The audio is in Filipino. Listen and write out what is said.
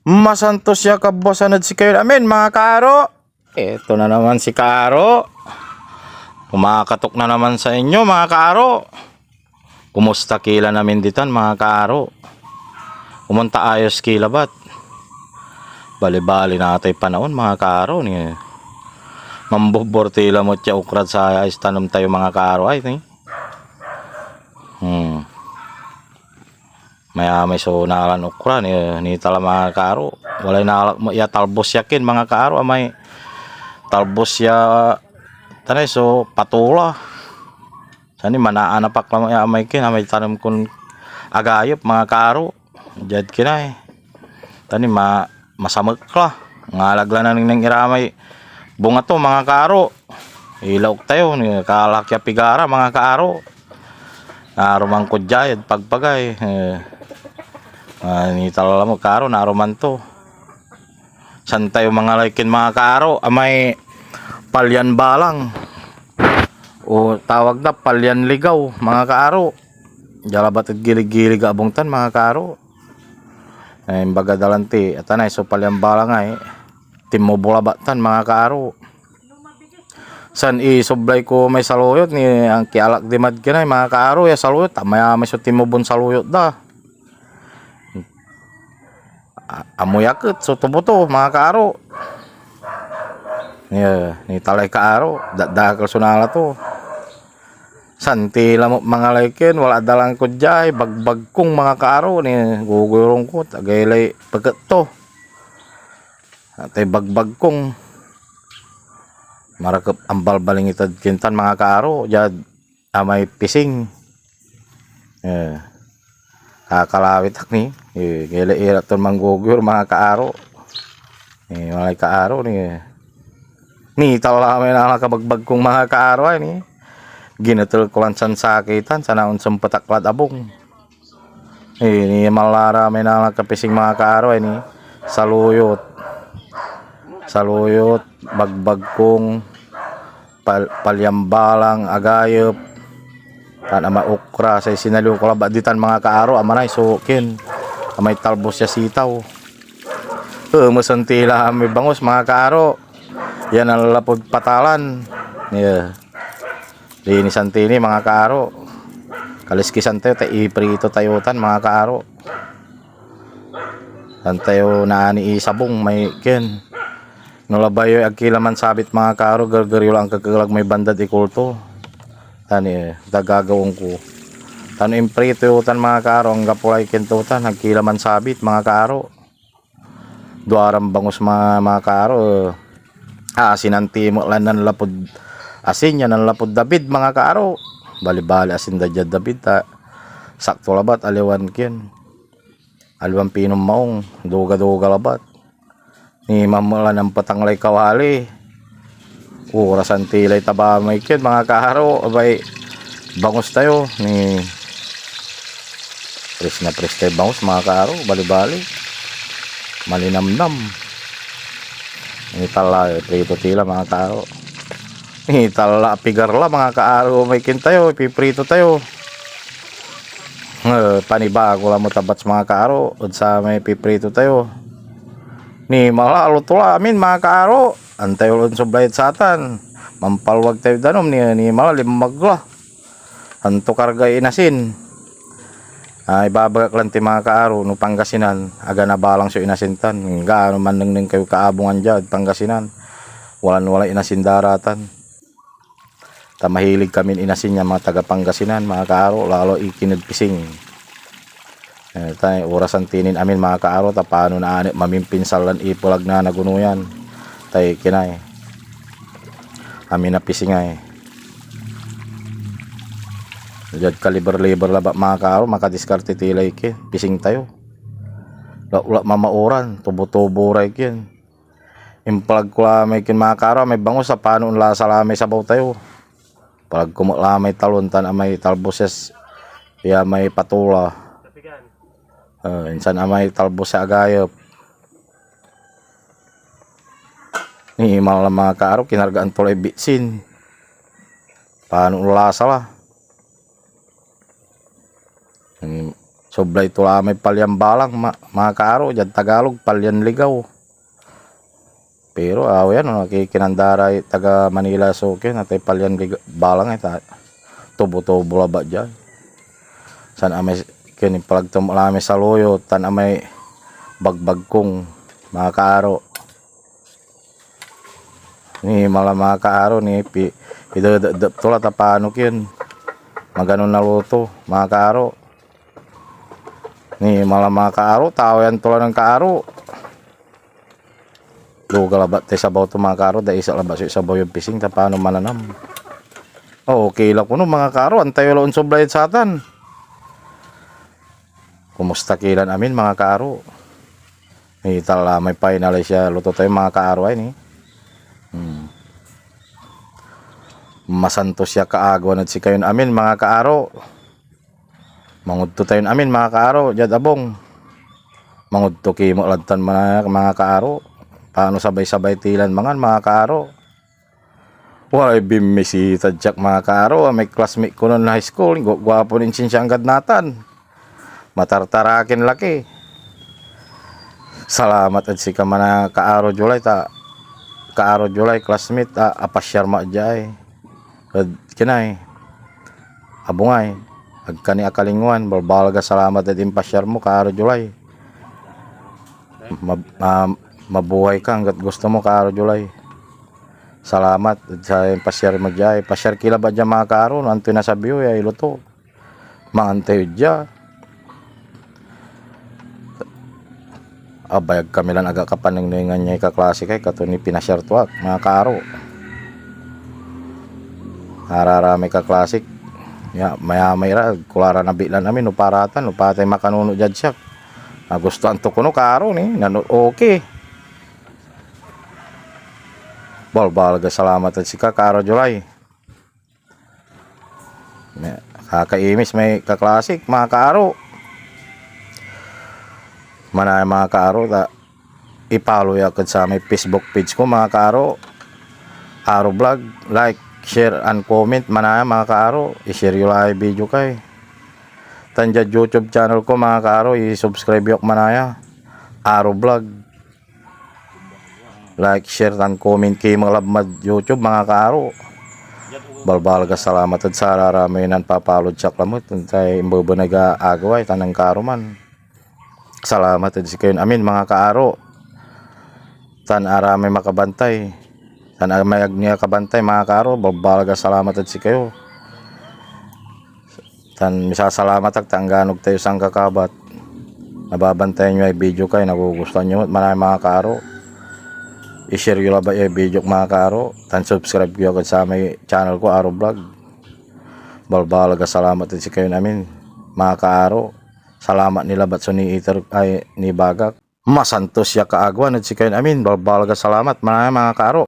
Masantos ya kabosanad si kayo namin mga kaaro. Ito na naman si Kaaro. Kumakatok na naman sa inyo mga kaaro. Kumusta kila namin ditan mga kaaro? Kumunta ayos kila bat? Bali-bali na tayo panahon mga kaaro ni. Mambubortila mo tiya ukrad sa ayos tanong tayo mga kaaro ay ni. May so nalan ukra ni tala mga kaaro. Walay na ya talbos yakin mga kaaro amay talbos ya tanay so patula. Sani manaanapak lang ya amay kin amay tanam kun agayop mga kaaro. Jad kinay. Tani masamag la. Ngalagla na ning iramay bunga to mga kaaro. Ilaw tayo ni kalakya pigara mga kaaro. Narumang kudyayad pagpagay. Ni talala mo kaaro naruman to. San tayo mga laikin mga kaaro amay palyan balang o tawag na palyan ligaw mga kaaro. Jalabat at gilig-gilig abongtan mga kaaro. Ay baga dalanti at anay so palyan balang ay timo bulabatan mga kaaro. San isoblay ko may saluyot ni ang kialak di mad kinay mga kaaro ya saluyot amaya may so timo bon saluyot da. Amoyakit so tubuto mga kaaro. Ni talay kaaro dadakal sunala to. Santi lamok mga laikin wala dalang kudyay bagbag kong mga kaaro ni gugurong ko tagaylay pagkat to. Atay bagbag kong marakap ambal balingitad kintan mga kaaro jad amay pising. Kakalawit ak ni gila-ira ton manggugur mga kaaro. Malay kaaro ni talami na nakabagbag kong mga kaaro ay ni ginatul kulansan sakitan sa naon sempataklat abong. Ni malara may na nakapising mga kaaro ay ni saluyot bagbag kong palyambalang agayop tan ama ukra sa sinaliw ko labat ditan mga kaaro amanay sukin amay talbos ya sitaw. Masantila may bangos mga kaaro. Yan ang lapod patalan. Di ni santini mga kaaro. Kaliskisan tayo tayo iprito tayotan mga kaaro. San tayo naani isabong may ken. Nulabayo agkilaman sabit mga kaaro gargaryo lang kagalag may bandad ikulto. Tani dagagawon ko. Tano imprito tan mga kaaro ang gapulay kentutan agkilaman sabit mga kaaro. Duaram bangus mga kaaro. Sinanti mo lan nan lapod asin yan nan lapod David mga kaaro. Bali-bali asin da David ta. Sakto labat aliwan ken. Aliwan pinom maong duga-duga labat. Ni mamulan ang patanglay kawali. Orasan tilay taba may ken mga kaaro. Abay bangus tayo ni pres na pres tayo bangus mga kaaro. Bali-bali malinamnam. Ini tala prito tila mga kaaro. Ini tala pigarla mga kaaro may kin tayo ipiprito tayo. Panibago lang mo tabats mga kaaro ud sa may piprito tayo. Ni malalo tula amin mga kaaro. Antay ulon sublayt satan. Mampalwag tayo danom ni malalim magla. Anto kargay inasin. Ibabagak lang ti mga kaaro no Pangasinan aga na balang so inasintan gaano man nang kayo kaabungan jad Pangasinan wala inasin daratan mahilig kami inasin nya mga taga Pangasinan mga kaaro lalo ikinudpising tayo orasan tinin amin mga kaaro ta paano na ani mamimpinsalan ipulag na nagunuyan tay kinay amin na pisingay. Jad kaliber-liber laba mga kaaro makadiskarte tilay ken pising tayo. Wala mamauran tubo-tubo ray ken. Implag ko lamay ken mga kaaro may bangus sa paano la salamay sabaw tayo. Pag kumala may taluntan amay talboses ya may patula. Insan amay talbos sa agayop. Ni mga kaaro kinargaan tulay bitsin. Paano la sala. Soblay tula may palyan balang mga kaaro. Diyan Tagalog palyan ligaw. Pero yan nakikinandara taga Manila so ken atay palyan balang tubo-tubo la ba diyan. San amay ken palagtom lami sa loyo tan amay bagbag kong mga kaaro. Ni mala mga kaaro ni idadadap tula tapano ken maganon na luto mga kaaro. Ni mala mga kaaro tawayan tula ng kaaro. Luga labat tayo sabaw to mga kaaro dahil isa labat sa sabaw yung pising tapano mananam. Okay lang kuno mga kaaro antayo laon soblay satan. Kumusta kilan amin mga kaaro. May tala may final siya luto tayo mga kaaro ay ni. Masanto siya kaagwan at si kayon amin mga kaaro. Mangudto tayo amin mga kaaro jad abong. Mangudto kimo ladtan mga kaaro. Paano sabay-sabay tilan mga kaaro. Wala bimisita jak mga kaaro. May classmate ko noon high school. Gwapo din siya ang gadnatan. Matartarakin laki. Salamat at si ka mga kaaro July kaaro July classmate apasyar ma jay. Kinay. Abungay. Agkani akalinguan. Balbalaga salamat at impasyar mo kaaro July. Mabuhay ka hanggat gusto mo kaaro July. Salamat sa pasyar magyay. Pasyar kila ba dyan mga kaaro no anto na sabiyo ya iluto. Maantay dyan. Bayag kami lang aga kapaningningan niya kaklase kay kato ni pinasyar tuwak mga kaaro. Hararami kaklase. Ya maya ra kulara na bilan amin uparatan upatay makanuno jad siya. Nagustuhan to kuno kaaro ni okay. Balbalaga salamat at si kaaro July. Kakaimis may kaklasik mga kaaro. Manay mga kaaro i-follow yakad sa may Facebook page ko mga kaaro. Aro vlog, like, share and comment manay mga kaaro. I-share yung live video kay. Tanja YouTube channel ko mga kaaro, i-subscribe yok manaya. Aro vlog. Like, share, and comment kay mga labmad YouTube mga kaaro. Balbalaga salamat at sa rarami nan papalod siya klamot. Tay imbobo nag-aagaway tanang karuman. Salamat at si kayon amin mga kaaro. Tan arami makabantay. Tan amayag niya kabantay mga kaaro. Balbalaga salamat at si kayo. Tan misasalamat at tangganog tayo sang kakabat. Nababantayan nyo ay video kayo. Nagugustuhan nyo at mga kaaro. I-share yun ba yung video mga kaaro. Tan subscribe ko sa may channel ko Aro Vlog. Balbalaga salamat at si kayo namin mga kaaro. Salamat nila bat so ni Iter ay ni Bagak. Masantos siya kaagwan at si kayo namin. Balbalaga salamat mga kaaro.